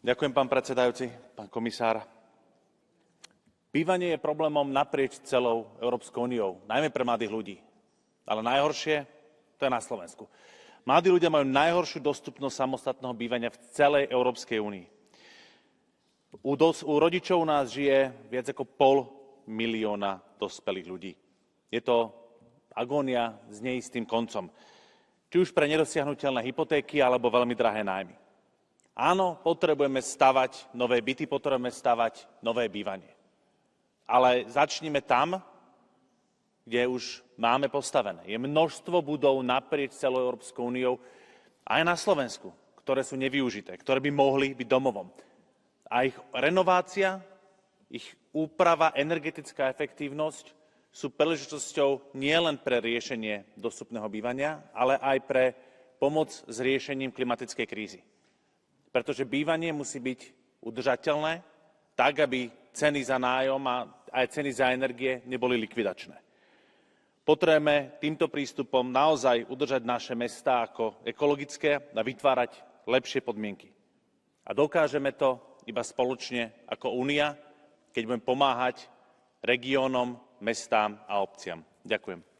Ďakujem, pán predsedajúci, pán komisár. Bývanie je problémom naprieč celou Európskou úniou, najmä pre mladých ľudí. Ale najhoršie to je na Slovensku. Mladí ľudia majú najhoršiu dostupnosť samostatného bývania v celej Európskej únii. U rodičov u nás žije viac ako 500 000 dospelých ľudí. Je to agónia s neistým koncom. Či už pre nedosiahnuteľné hypotéky alebo veľmi drahé nájmy. Áno, potrebujeme stavať nové byty, potrebujeme stavať nové bývanie. Ale začnime tam, kde už máme postavené. Je množstvo budov naprieč celou Európskou úniou, aj na Slovensku, ktoré sú nevyužité, ktoré by mohli byť domovom. A ich renovácia, ich úprava, energetická efektívnosť sú príležitosťou nielen pre riešenie dostupného bývania, ale aj pre pomoc s riešením klimatickej krízy. Pretože bývanie musí byť udržateľné, tak, aby ceny za nájom a aj ceny za energie neboli likvidačné. Potrebujeme týmto prístupom naozaj udržať naše mestá ako ekologické a vytvárať lepšie podmienky. A dokážeme to iba spoločne ako Únia, keď budeme pomáhať regiónom, mestám a obciam. Ďakujem.